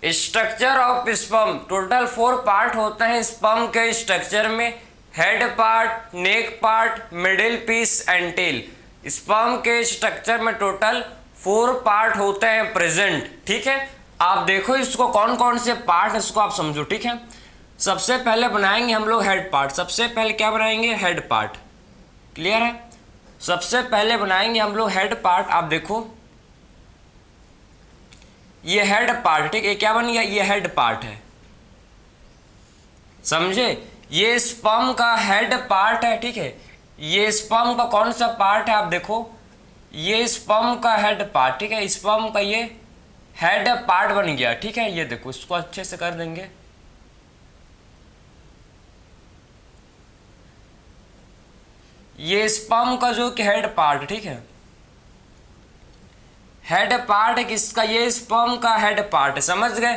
Structure of sperm, total 4 part होते हैं sperm के स्ट्रक्चर में, head part, neck part, middle piece and tail. Sperm के structure में टोटल 4 पार्ट होते हैं प्रेजेंट, ठीक है। आप देखो इसको कौन कौन से पार्ट, इसको आप समझो, ठीक है। सबसे पहले बनाएंगे हम लोग हेड पार्ट। सबसे पहले क्या बनाएंगे? Head part. क्लियर है? सबसे पहले बनाएंगे हम लोग हेड पार्ट। आप देखो ये हेड पार्ट, ठीक है। क्या बन गया? ये हेड पार्ट है, समझे? ये स्पर्म का हेड पार्ट है, ठीक है। ये स्पर्म का कौन सा पार्ट है? आप देखो ये स्पर्म का हेड पार्ट, ठीक है। स्पर्म का ये हेड पार्ट बन गया, ठीक है। ये देखो इसको अच्छे से कर देंगे। ये स्पर्म का जो कि हेड पार्ट, ठीक है। हेड पार्ट है किसका? ये स्पर्म का हेड पार्ट है, समझ गए?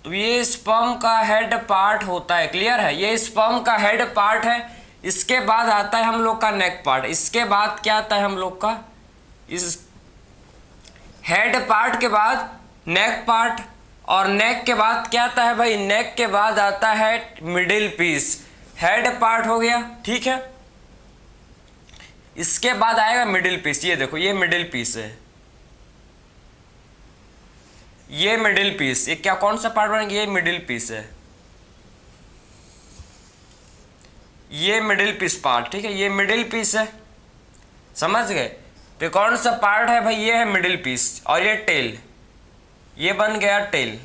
तो ये स्पर्म का हेड पार्ट होता है, क्लियर है? ये स्पर्म का हेड पार्ट है। इसके बाद आता है हम लोग का नेक पार्ट। इसके बाद क्या आता है हम लोग का? इस हेड पार्ट के बाद नेक पार्ट, और नेक के बाद क्या आता है भाई? नेक के बाद आता है मिडिल पीस। हेड पार्ट हो गया, ठीक है। इसके बाद आएगा मिडिल पीस। ये देखो ये मिडिल पीस है, ये मिडिल पीस। ये क्या कौन सा पार्ट बन गया? ये मिडिल पीस है, ये मिडिल पीस पार्ट, ठीक है। ये मिडिल पीस है, समझ गए? तो कौन सा पार्ट है भाई? ये है मिडिल पीस। और ये टेल, ये बन गया टेल,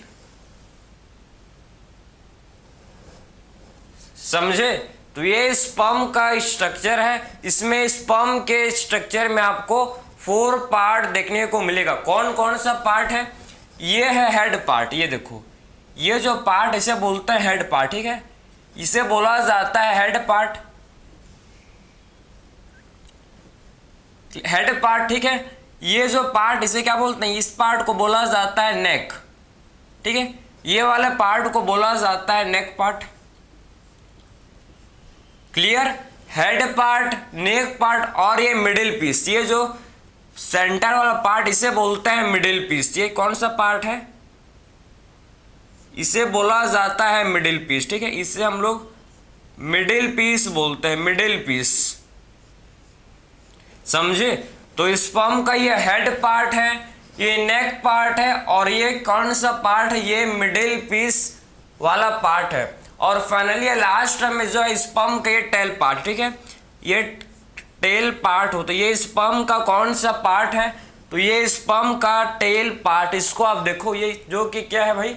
समझे? तो ये स्पर्म का स्ट्रक्चर है। इसमें स्पर्म के स्ट्रक्चर में आपको 4 पार्ट देखने को मिलेगा। कौन कौन सा पार्ट है? ये है हेड पार्ट। ये देखो ये जो पार्ट, इसे बोलते हैं हेड पार्ट, ठीक है। इसे बोला जाता है हेड पार्ट, हेड पार्ट, ठीक है। ये जो पार्ट, इसे क्या बोलते हैं? इस पार्ट को बोला जाता है नेक, ठीक है। ये वाले पार्ट को बोला जाता है नेक part, clear? Head part, neck part और ये मिडिल पीस, ये जो सेंटर वाला पार्ट, इसे बोलते हैं मिडिल पीस। ये कौन सा पार्ट है? इसे बोला जाता है मिडिल पीस, ठीक है। इसे हम लोग मिडिल पीस बोलते हैं, मिडिल पीस, समझे? तो स्पर्म का ये हेड पार्ट है, ये नेक पार्ट है, और ये कौन सा पार्ट है? ये मिडिल पीस वाला पार्ट है। और फाइनली लास्ट में जो है स्पर्म का ये टेल पार्ट, ठीक है। ये टेल पार्ट होता है। ये स्पर्म का कौन सा पार्ट है? तो ये स्पर्म का टेल पार्ट। इसको आप देखो, ये जो कि क्या है भाई?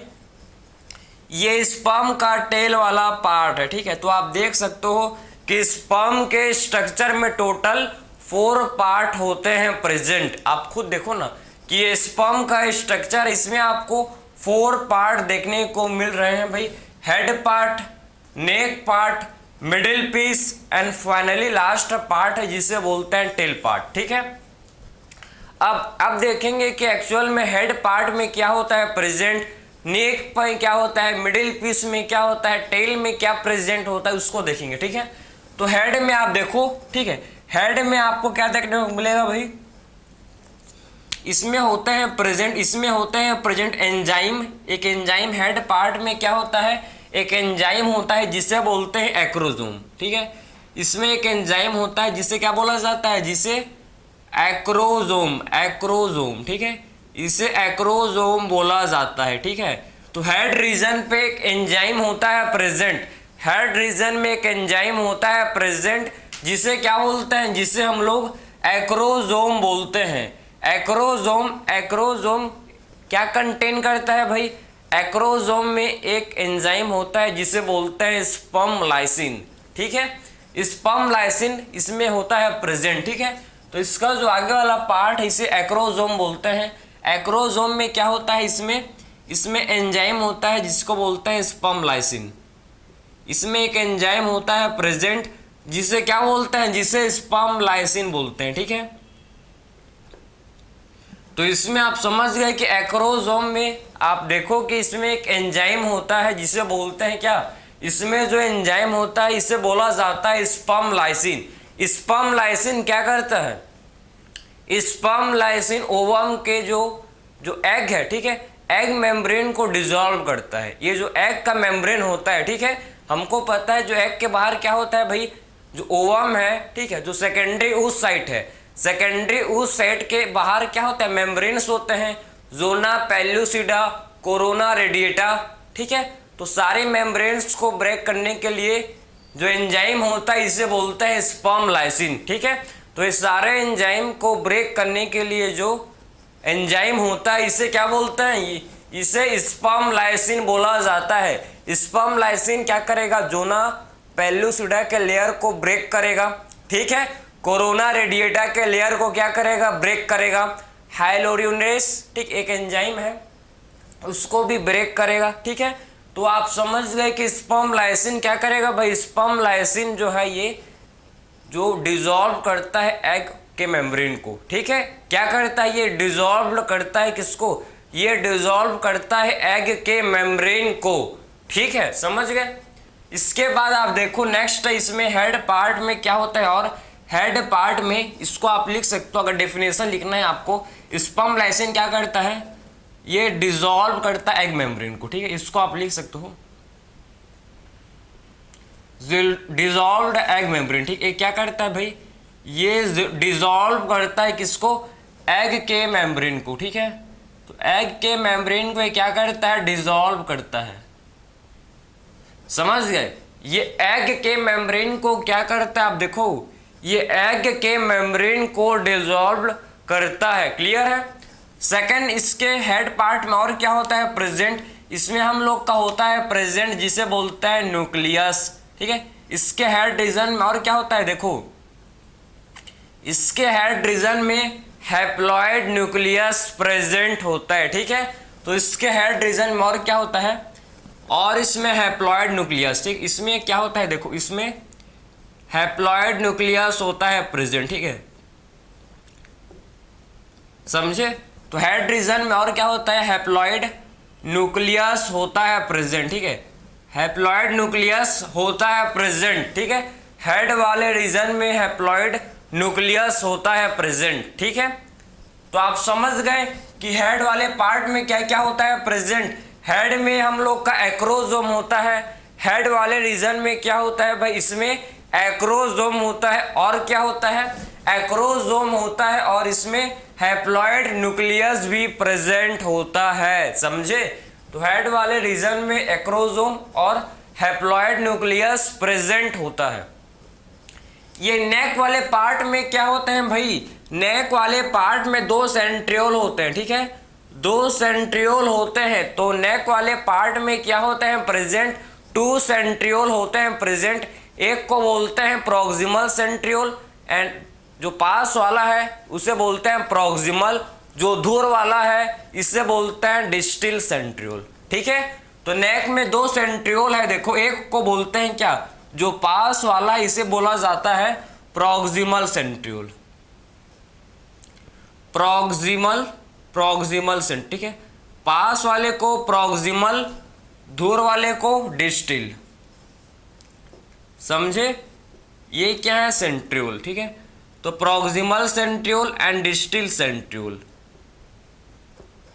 ये स्पर्म का टेल वाला पार्ट है, ठीक है। तो आप देख सकते हो कि स्पर्म के स्ट्रक्चर में टोटल 4 पार्ट होते हैं प्रेजेंट। आप खुद देखो ना कि ये स्पर्म का स्ट्रक्चर, इसमें आपको 4 पार्ट देखने को मिल रहे हैं भाई। Head part, neck part, middle piece and finally last part है जिसे बोलते हैं टेल पार्ट, ठीक है। अब देखेंगे कि एक्चुअल में हेड पार्ट में क्या होता है प्रेजेंट, नेक पर क्या होता है, मिडिल पीस में क्या होता है, टेल में क्या प्रेजेंट होता है, उसको देखेंगे, ठीक है। तो हेड में आप देखो, ठीक है। हेड में आपको क्या देखने को मिलेगा भाई? इसमें होते हैं प्रेजेंट, इसमें होते हैं प्रेजेंट एंजाइम। एक एंजाइम हेड पार्ट में क्या होता है? एक एंजाइम होता है जिसे बोलते हैं एक्रोसोम, ठीक है। इसमें एक एंजाइम होता है जिसे क्या बोला जाता है? जिसे एक्रोसोम, एक्रोसोम, ठीक है। इसे एक्रोसोम बोला जाता है, ठीक है। तो हेड रीजन पे एक एंजाइम होता है प्रेजेंट, हेड रीजन में एक एंजाइम होता है प्रेजेंट जिसे क्या बोलते हैं? जिसे हम लोग एक्रोसोम बोलते हैं। एक्रोसोम, एक्रोसोम क्या कंटेन करता है भाई? एक्रोसोम में एक एंजाइम होता है जिसे बोलते हैं स्पर्म लाइसिन, ठीक है। स्पर्म लाइसिन इसमें होता है प्रेजेंट, ठीक है। तो इसका जो आगे वाला पार्ट है इसे एक्रोसोम बोलते हैं। एक्रोसोम में क्या होता है? इसमें एंजाइम होता है जिसको बोलते हैं स्पर्म लाइसिन। इसमें एक एंजाइम होता है प्रेजेंट जिसे क्या बोलते हैं? जिसे स्पर्म लाइसिन बोलते हैं, ठीक है। तो इसमें आप समझ गए कि एक्रोसोम में आप देखो कि इसमें एक एंजाइम होता है जिसे बोलते हैं क्या? इसमें जो एंजाइम होता है इसे बोला जाता है स्पर्म लाइसिन। स्पर्म लाइसिन क्या करता है? स्पर्म लाइसिन ओवम के जो एग है, ठीक है, एग मेम्ब्रेन को डिसॉल्व करता है। ये जो एग का मेम्ब्रेन होता है, ठीक है, हमको पता है जो एग के बाहर क्या होता है भाई, जो ओवम है, ठीक है, जो सेकेंडरी ऊस साइट है, सेकेंडरी ऊस साइट के बाहर क्या होता है, मेम्ब्रेन्स होते हैं, जोना पेल्लुसिडा, कोरोना रेडिएटा, ठीक है। तो सारे मेम्ब्रेन्स को ब्रेक करने के लिए जो एंजाइम होता है इसे बोलते हैं स्पर्म लाइसिन, ठीक है। तो इस सारे एंजाइम को ब्रेक करने के लिए जो एंजाइम होता है इसे क्या बोलते हैं, इसे स्पर्म लाइसिन बोला जाता है। स्पर्म लाइसिन क्या करेगा, जोना पेल्लुसिडा के लेयर को ब्रेक करेगा, ठीक है, कोरोना रेडिएटा के लेयर को क्या करेगा, ब्रेक करेगा, हाइलोरिनेस, ठीक, एक एंजाइम है, उसको भी ब्रेक करेगा, ठीक है। तो आप समझ गए कि स्पर्म लाइसिन क्या करेगा भाई, स्पर्म लाइसिन जो है ये जो डिसॉल्व करता है एग के मेम्ब्रेन को, ठीक है, क्या करता है, ये डिसॉल्व करता है किसको, ये डिसॉल्व करता है एग के मेम्ब्रेन को, ठीक है, समझ गए। इसके बाद आप देखो नेक्स्ट इसमें हेड पार्ट में क्या होता है, और हेड पार्ट में इसको आप लिख सकते हो, अगर डेफिनेशन लिखना है आपको, स्पर्म लाइसिन क्या करता है, ये डिसॉल्व करता है एग मेम्ब्रेन को, ठीक है, इसको आप लिख सकते हो डिसॉल्व्ड एग मेम्ब्रेन, ठीक है, क्या करता है भाई, ये डिसॉल्व करता है किसको, एग के मेम्ब्रेन को, ठीक है। तो एग के मेम्ब्रेन को क्या करता है, डिसॉल्व करता है, समझ गए। ये एग के मेम्ब्रेन को क्या करता है, आप देखो, ये एग के मेम्ब्रेन को डिसॉल्व करता है, क्लियर है। सेकंड, इसके हेड पार्ट में और क्या होता है, प्रेजेंट, इसमें हम लोग का होता है प्रेजेंट, जिसे बोलते हैं न्यूक्लियस, ठीक है। इसके हेड रीजन में और क्या होता है, देखो, इसके हेड रीजन में हैप्लॉइड न्यूक्लियस प्रेजेंट होता है, ठीक है। तो इसके हेड रीजन में और क्या होता है, और इसमें हैप्लॉइड न्यूक्लियस, ठीक, इसमें क्या होता है, देखो, इसमें हैप्लॉइड न्यूक्लियस होता है प्रेजेंट, ठीक है, समझे। तो हेड रीजन में और क्या होता है, हैप्लॉइड न्यूक्लियस होता है प्रेजेंट, ठीक है, हैप्लॉइड न्यूक्लियस होता है प्रेजेंट, ठीक है, हेड वाले रीजन में हैप्लॉइड न्यूक्लियस होता है प्रेजेंट, ठीक है। तो आप समझ गए कि हेड वाले पार्ट में क्या क्या होता है, प्रेजेंट। हेड में हम लोग का एक्रोसोम होता है, हेड वाले रीजन में क्या होता है भाई, इसमें एक्रोसोम होता है, और क्या होता है, एक्रोसोम होता है, और इसमें हैप्लॉइड न्यूक्लियस भी प्रेजेंट होता है, समझे। तो हेड वाले रीजन में एक्रोसोम और हैप्लॉइड न्यूक्लियस प्रेजेंट होता है। ये नेक वाले पार्ट में क्या होते हैं भाई, नेक वाले पार्ट में दो सेंट्रियोल होते हैं, ठीक है, दो सेंट्रियोल होते हैं। तो नेक वाले पार्ट में क्या होते हैं प्रेजेंट, टू सेंट्रियोल होते हैं प्रेजेंट। एक को बोलते हैं प्रोक्सिमल सेंट्रियोल, एंड जो पास वाला है उसे बोलते हैं प्रोक्सिमल, जो दूर वाला है इसे बोलते हैं डिस्टल सेंट्रियोल, ठीक है। तो नेक में दो सेंट्रियोल है, देखो, एक को बोलते हैं क्या, जो पास वाला, इसे बोला जाता है प्रोक्सिमल सेंट्रियोल, प्रोक्सिमल सेंट, ठीक है, पास वाले को प्रोक्सिमल, दूर वाले को डिस्टल, समझे। ये क्या है, सेंट्रियोल, ठीक है। तो proximal centriole and distal centriole,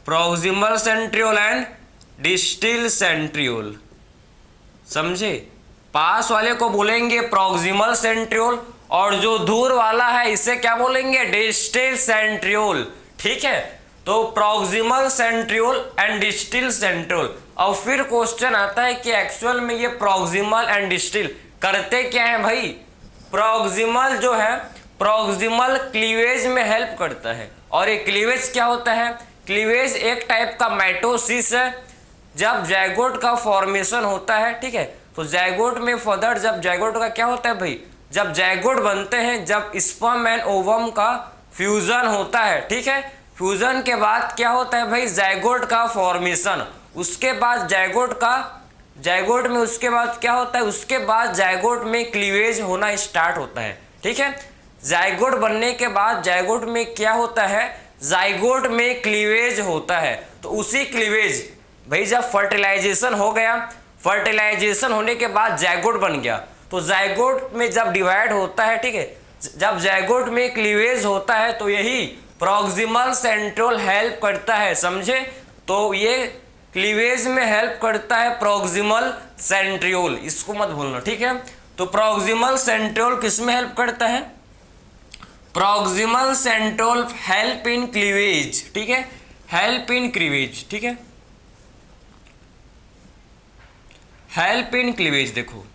proximal centriole and distal centriole, समझे। पास वाले को बोलेंगे प्रोक्सिमल सेंट्रियोल, और जो दूर वाला है इसे क्या बोलेंगे, डिस्टल सेंट्रियोल, ठीक है। तो proximal centriole and distal centriole. और फिर क्वेश्चन आता है कि एक्चुअल में ये प्रोक्सिमल एंड डिस्टल करते क्या है भाई। प्रोक्सिमल जो है, प्रोक्सिमल क्लीवेज में हेल्प करता है, और ये क्लीवेज क्या होता है, क्लीवेज एक टाइप का माइटोसिस है। जब जाइगोट का फॉर्मेशन होता है, ठीक है, तो जाइगोट में फर्दर, जब जाइगोट का क्या होता है भाई, जब जाइगोट बनते हैं, जब स्पर्म एंड ओवम का फ्यूजन होता है, ठीक है, फ्यूजन के बाद क्या होता है भाई, जाइगोट का फॉर्मेशन। उसके बाद जाइगोट में उसके बाद क्या होता है, उसके बाद जाइगोट में क्लीवेज होना स्टार्ट होता है, ठीक है। जाइगोट बनने के बाद जाइगोट में क्या होता है, जाइगोट में क्लीवेज होता है। तो उसी क्लीवेज भाई, जब फर्टिलाइजेशन हो गया, फर्टिलाइजेशन होने के बाद जाइगोट बन गया, तो जाइगोट में जब डिवाइड होता है, ठीक है, जब जाइगोट में क्लीवेज होता है, तो यही प्रोक्सिमल सेंट्रियोल हेल्प करता है, समझे। तो ये क्लीवेज में हेल्प करता है प्रॉक्सिमल सेंट्रियोल, इसको मत भूलना, ठीक है। तो प्रॉक्सिमल सेंट्रियोल किस में हेल्प करता है? Proximal centriole help in cleavage, ठीक है, हेल्प इन क्लीवेज, ठीक है, हेल्प इन क्लीवेज। देखो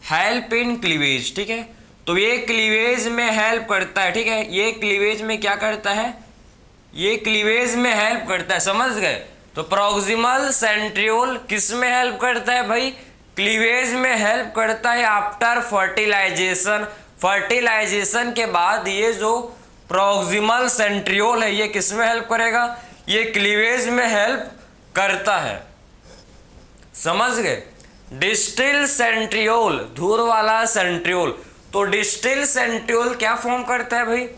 हेल्प इन क्लीवेज, ठीक है, तो ये क्लीवेज में हेल्प करता है, ठीक है, ये क्लीवेज में क्या करता है? ये क्लीवेज में हेल्प करता है, समझ गए। तो प्रॉक्सिमल सेंट्रियोल किस में हेल्प करता है भाई? क्लीवेज में हेल्प करता है आफ्टर फर्टिलाइजेशन। फर्टिलाइजेशन के बाद ये जो प्रॉक्सिमल सेंट्रियोल है ये किस में हेल्प करेगा? ये क्लीवेज में हेल्प करता है, समझ गए। डिस्टिल सेंट्रियोल, धूर वाला सेंट्रियोल, तो डिस्टिल सेंट्रियोल क्या फॉर्म करता है भाई?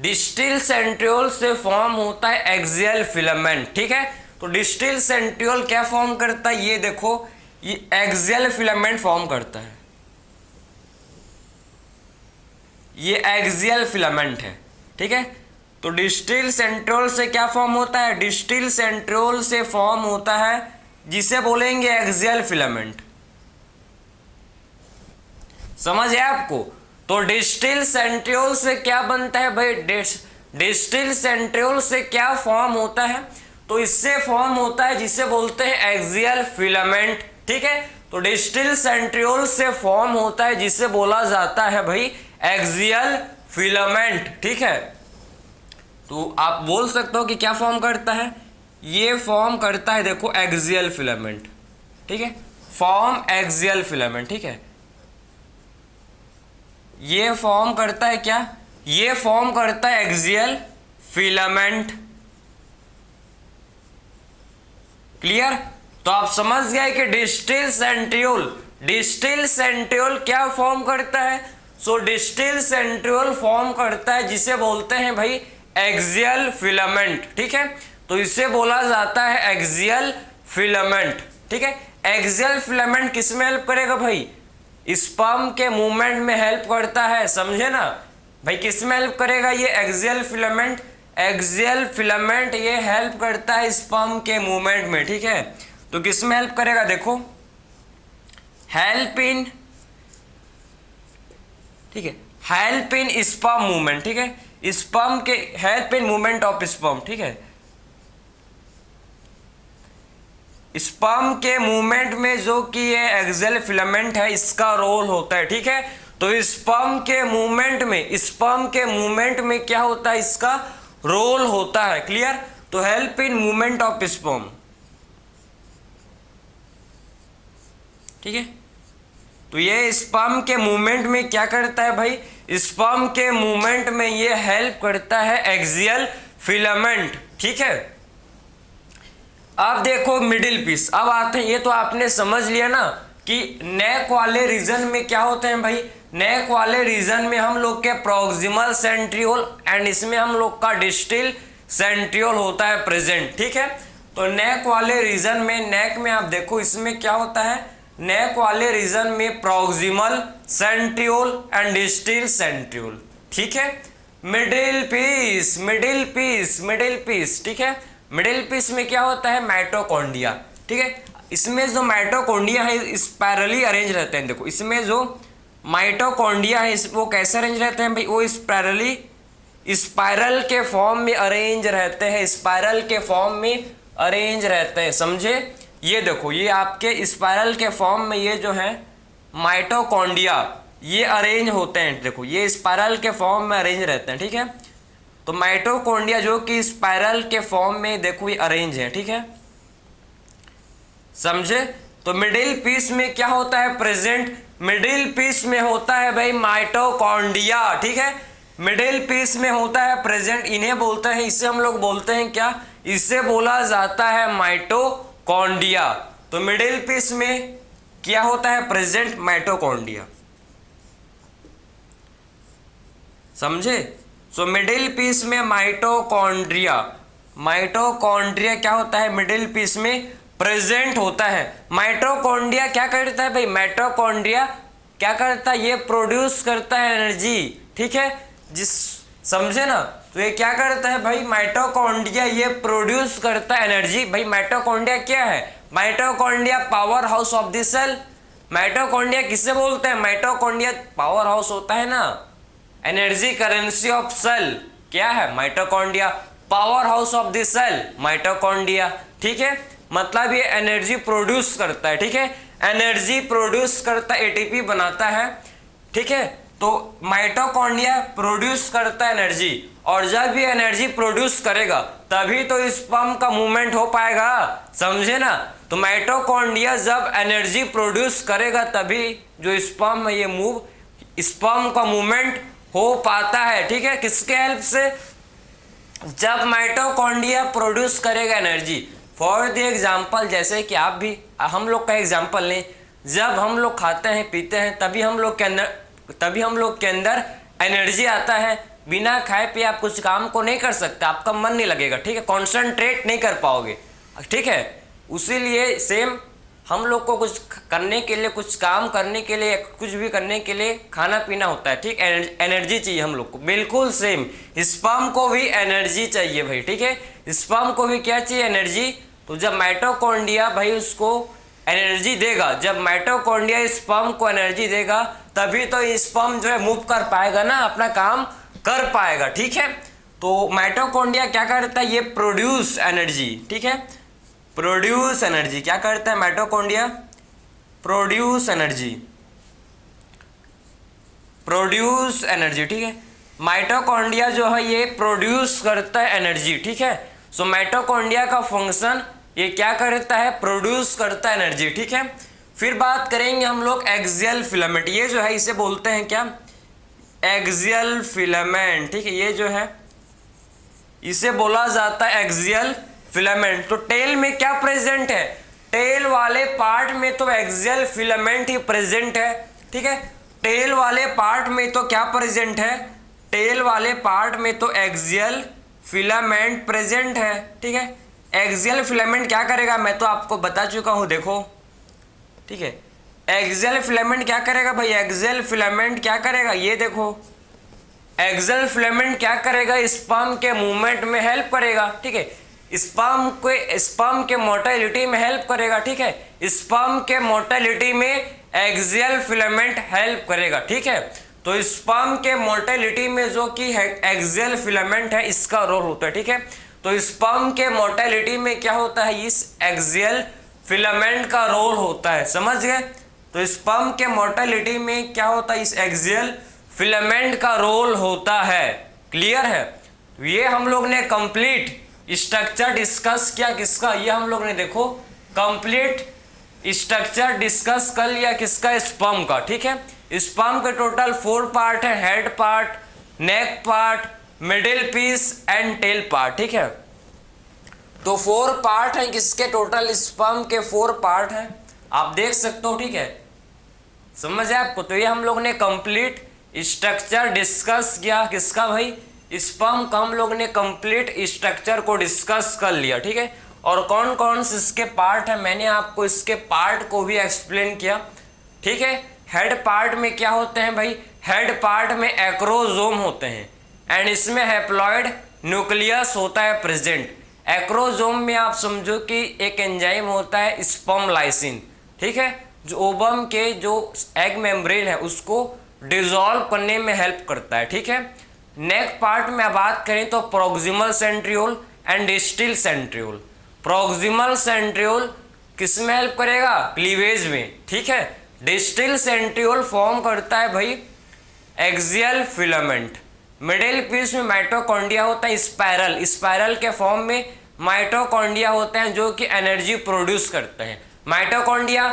डिस्टिल सेंट्रियोल से फॉर्म होता है एक्सियल फिलामेंट, ठीक है। तो डिस्टिल सेंट्रियोल क्या फॉर्म करता है? ये देखो, ये एक्सियल फिलामेंट फॉर्म करता है, ये एक्सियल फिलामेंट है, ठीक है। तो डिस्टिल सेंट्रियोल से क्या फॉर्म होता है? डिस्टिल सेंट्रियोल से फॉर्म होता है जिसे बोलेंगे एक्सियल फिलामेंट, समझ है आपको। तो डिस्टिल सेंट्रियोल से क्या बनता है भाई? डिस्टिल सेंट्रियोल से क्या फॉर्म होता है? तो इससे फॉर्म होता है जिसे बोलते हैं एक्सियल फिलामेंट, ठीक है। तो डिस्टिल सेंट्रियोल से फॉर्म होता है जिसे बोला जाता है भाई एक्सियल फिलामेंट, ठीक है। तो आप बोल सकते हो कि क्या फॉर्म करता है? ये फॉर्म करता है, देखो, एक्सियल फिलामेंट, ठीक है, फॉर्म एक्सियल फिलामेंट, ठीक है। ये फॉर्म करता है क्या? ये फॉर्म करता है एक्सियल फिलामेंट, क्लियर। तो आप समझ गए कि डिस्टिल सेंट्रियोल क्या फॉर्म करता है? सो डिस्टिल सेंट्रियोल फॉर्म करता है जिसे बोलते हैं भाई एक्सियल फिलामेंट, ठीक है। तो इसे बोला जाता है एक्सियल फिलामेंट, ठीक है। एक्सियल फिलामेंट किस में हेल्प करेगा भाई? स्पर्म के मूवमेंट में हेल्प करता है, समझे ना भाई। किस में हेल्प करेगा ये एक्सियल फिलामेंट? एक्सियल फिलामेंट ये हेल्प करता है स्पर्म के मूवमेंट में, ठीक है। तो किस में हेल्प करेगा? देखो, हेल्प इन, ठीक है, हेल्प इन स्पर्म मूवमेंट, ठीक है, स्पर्म के help in movement of sperm, ठीक है। स्पर्म के मूवमेंट में जो कि ये एक्सियल फिलामेंट है इसका रोल होता है, ठीक है। तो स्पर्म के मूवमेंट में क्या होता है? इसका रोल होता है, क्लियर। तो help in movement of sperm, ठीक है। तो ये स्पर्म के मूवमेंट में क्या करता है भाई? स्पर्म के मूवमेंट में ये हेल्प करता है एक्सियल फिलामेंट, ठीक है। अब देखो मिडिल पीस, अब आते हैं, ये तो आपने समझ लिया ना कि नेक वाले रीजन में क्या होते हैं भाई? नेक वाले रीजन में हम लोग के प्रॉक्सिमल सेंट्रियोल एंड इसमें हम लोग का डिस्टिल सेंट्रियोल होता है प्रेजेंट, ठीक है। तो नेक वाले रीजन में, नेक में आप देखो इसमें क्या होता है? नेक वाले रीजन में proximal centriole and distil centriole, ठीक है। मिडिल पीस, ठीक है। मिडिल पीस में क्या होता है? माइटोकॉन्ड्रिया, ठीक है। इसमें जो माइटोकॉन्ड्रिया है स्पाइरली अरेंज रहते हैं। देखो इसमें जो माइटोकॉन्ड्रिया है वो कैसे अरेंज रहते हैं भाई? वो स्पाइरल के फॉर्म में अरेंज रहते हैं, स्पाइरल के फॉर्म में अरेंज रहते हैं, समझे। ये देखो, ये आपके स्पाइरल के फॉर्म में ये जो है माइटोकॉन्ड्रिया ये अरेंज होते हैं। देखो ये स्पाइरल के फॉर्म में अरेंज रहते हैं, ठीक है। तो माइटोकॉन्ड्रिया जो कि स्पाइरल के फॉर्म में देखो ये अरेंज है, ठीक है, समझे। तो मिडिल पीस में क्या होता है प्रेजेंट? मिडिल पीस में होता है भाई माइटोकॉन्ड्रिया, ठीक है। मिडिल पीस में होता है प्रेजेंट, इन्हें बोलते हैं, इसे हम लोग बोलते हैं क्या? इसे बोला जाता है माइटोकॉन्ड्रिया। तो मिडिल पीस में क्या होता है प्रेजेंट? माइटोकॉन्ड्रिया, समझे। सो मिडिल पीस में माइटोकॉन्ड्रिया क्या होता है? मिडिल पीस में प्रेजेंट होता है। माइटोकॉन्ड्रिया क्या करता है भाई? माइटोकॉन्ड्रिया क्या करता है? ये प्रोड्यूस करता है एनर्जी, ठीक है, समझे ना। तो ये क्या करता है भाई, माइटोकॉन्ड्रिया ये प्रोड्यूस करता है एनर्जी। भाई माइटोकॉन्ड्रिया क्या है, mitochondria power house of the cell. Mitochondria किससे बोलते हैं, माइटोकॉन्ड्रिया पावर हाउस होता है ना, एनर्जी करेंसी ऑफ सेल क्या है, mitochondria power house of the cell mitochondria. ठीक है, मतलब ये एनर्जी प्रोड्यूस करता है। ठीक है, एनर्जी प्रोड्यूस करता है, एटीपी बनाता है। ठीक है, तो माइटोकॉन्ड्रिया प्रोड्यूस करता है एनर्जी, और जब ये एनर्जी प्रोड्यूस करेगा तभी तो स्पर्म का मूवमेंट हो पाएगा, समझे ना। तो माइटोकॉन्ड्रिया जब एनर्जी प्रोड्यूस करेगा तभी जो स्पर्म है ये स्पर्म का मूवमेंट हो पाता है। ठीक है, किसके हेल्प से, जब माइटोकॉन्ड्रिया प्रोड्यूस करेगा एनर्जी। फॉर द एग्जाम्पल, जैसे कि आप भी हम लोग का एग्जाम्पल लें, जब हम लोग खाते हैं पीते हैं तभी हम लोग के अंदर एनर्जी आता है। बिना खाए पिए आप कुछ काम को नहीं कर सकते, आपका मन नहीं लगेगा। ठीक है, कॉन्सेंट्रेट नहीं कर पाओगे। ठीक है, उसीलिए सेम हम लोग को कुछ करने के लिए, कुछ काम करने के लिए, कुछ भी करने के लिए खाना पीना होता है। ठीक, एनर्जी चाहिए हम लोग को। बिल्कुल सेम स्पर्म को भी एनर्जी चाहिए भाई। ठीक है, स्पर्म को भी क्या चाहिए, एनर्जी। तो जब माइटोकॉन्ड्रिया भाई उसको एनर्जी देगा, जब माइटोकॉन्ड्रिया स्पर्म को एनर्जी देगा तभी तो स्पर्म जो है मूव कर पाएगा ना, अपना काम कर पाएगा। ठीक है, तो माइटोकॉन्ड्रिया क्या करता है, ये प्रोड्यूस एनर्जी। ठीक है, प्रोड्यूस एनर्जी क्या करता है mitochondria, produce energy, produce energy. ठीक है, माइटोकॉन्ड्रिया जो है ये प्रोड्यूस करता है एनर्जी। ठीक है, सो माइटोकॉन्ड्रिया का फंक्शन ये क्या करता है, प्रोड्यूस करता है एनर्जी। ठीक है, फिर बात करेंगे हम लोग एक्सियल फिलामेंट। ये जो है इसे बोलते हैं क्या, एक्सियल फिलामेंट। ठीक है, ये जो है इसे बोला जाता है एक्सियल फिलामेंट। तो टेल में क्या प्रेजेंट है, टेल वाले पार्ट में तो एक्सियल फिलामेंट ही प्रेजेंट है। ठीक है, टेल वाले पार्ट में तो क्या प्रेजेंट है, टेल वाले पार्ट में तो एक्सियल फिलामेंट प्रेजेंट है। ठीक है, एक्सियल फिलामेंट क्या करेगा, मैं तो आपको बता चुका हूं, देखो। ठीक है, एक्सियल फिलामेंट क्या करेगा भाई, एक्सियल फिलामेंट क्या करेगा, ये देखो, एक्सियल फिलामेंट क्या करेगा, स्पर्म के मूवमेंट में हेल्प करेगा। ठीक है, स्पर्म के मोटिलिटी में हेल्प करेगा। ठीक है, स्पर्म के मोटिलिटी में एक्सियल फिलामेंट हेल्प करेगा। ठीक है, तो स्पर्म के मोटिलिटी में जो कि एक्सियल फिलामेंट है इसका रोल होता है। ठीक है, तो स्पर्म के मोटिलिटी में क्या होता है, इस एक्सियल फिलामेंट का रोल होता है, समझ गए। तो स्पर्म के मोटिलिटी में क्या होता है, इस एक्सियल फिलामेंट का रोल होता है। क्लियर है, ये हम लोग ने कंप्लीट स्ट्रक्चर डिस्कस किया किसका, ये हम लोग ने देखो कंप्लीट स्ट्रक्चर डिस्कस कर लिया किसका, स्पर्म का। ठीक है, स्पर्म के टोटल 4 पार्ट है, head part, neck part, middle piece and tail part. ठीक है, तो 4 पार्ट हैं किसके, टोटल स्पर्म के 4 पार्ट हैं, आप देख सकते हो। ठीक है, समझ है आपको। तो ये हम लोग ने कंप्लीट स्ट्रक्चर डिस्कस किया किसका भाई, स्पर्म का हम लोग ने कंप्लीट स्ट्रक्चर को डिस्कस कर लिया। ठीक है, और कौन कौन से इसके पार्ट है मैंने आपको इसके पार्ट को भी एक्सप्लेन किया। ठीक है, हेड पार्ट में क्या होते हैं भाई, हेड पार्ट में एक्रोजोम होते हैं एंड इसमें हैप्लॉइड न्यूक्लियस होता है प्रेजेंट। एक्रोजोम में आप समझो कि एक एंजाइम होता है स्पर्म लाइसिन। ठीक है, जो ओवम के जो एग मेम्ब्रेन है उसको डिसॉल्व करने में हेल्प करता है। ठीक है, नेक पार्ट में बात करें तो proximal centriole and distal centriole. Proximal centriole किस में हेल्प करेगा, क्लीवेज में। ठीक है, डिस्टल सेंट्रियोल फॉर्म करता है भाई एक्सियल फिलामेंट। मिडिल पीस में माइटोकॉन्ड्रिया होता है स्पाइरल के फॉर्म में माइटोकॉन्ड्रिया होते हैं जो कि एनर्जी प्रोड्यूस करते हैं। Mitochondria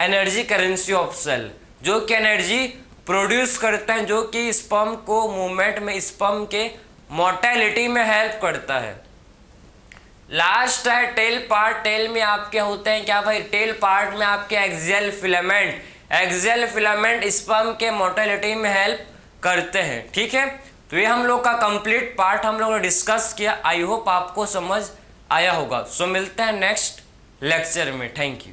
energy currency of cell, जो कि एनर्जी प्रोड्यूस करते हैं, जो कि स्पर्म को मूवमेंट में, स्पर्म के मोटिलिटी में हेल्प करता है। लास्ट है टेल पार्ट। टेल में आपके होते हैं क्या भाई, टेल पार्ट में आपके एक्सियल फिलामेंट स्पर्म के मोटिलिटी में हेल्प करते हैं। ठीक है, तो ये हम लोग का कंप्लीट पार्ट हम लोग ने डिस्कस किया। आई होप आपको समझ आया होगा। सो मिलते हैं नेक्स्ट लेक्चर में। Thank you.